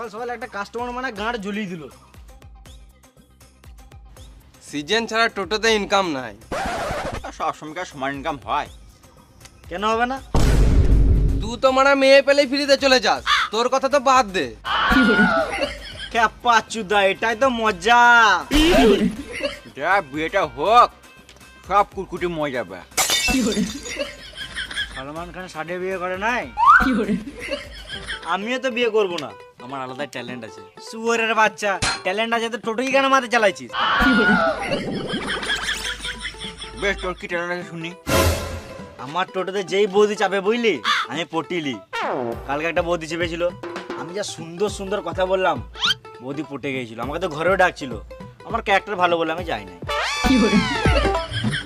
সকাল সকাল একটা কাস্টমার মানে গাঁড় ঝুলিয়ে দিল। সিজন ছাড়া টোটোতে ইনকাম নাই। সব সময়কার সমান ইনকাম হয়? কেন হবে না? তুই তো মারা মেয়ে পেলেই ফ্রিতে চলে যাস, তোর কথা তো বাদ দে। ক্যাপা চুদা, এটাই তো মজা। যা বিয়েটা হোক, সব কুটকুটি মরে যাবে। সলমান খান সাডে বিয়ে করে নাই, আমিও তো বিয়ে করব না। আমার আলাদা ট্যালেন্ট আছে। সুয়ারের বাচ্চা, ট্যালেন্ট আছে তো টোটোই কেন মাথায় চালাইছিস? বেশ, তোর কি ট্যালেন্ট আছে শুনি। আমার টোটোতে যেই বৌদি চাপে বুঝলি, আমি পটিলি। কালকে একটা বৌদি চেপেছিল, আমি যা সুন্দর সুন্দর কথা বললাম, বৌদি পটে গিয়েছিল। আমাকে তো ঘরেও ডাকছিল। আমার ক্যারেক্টার ভালো বলে আমি যাই নাই।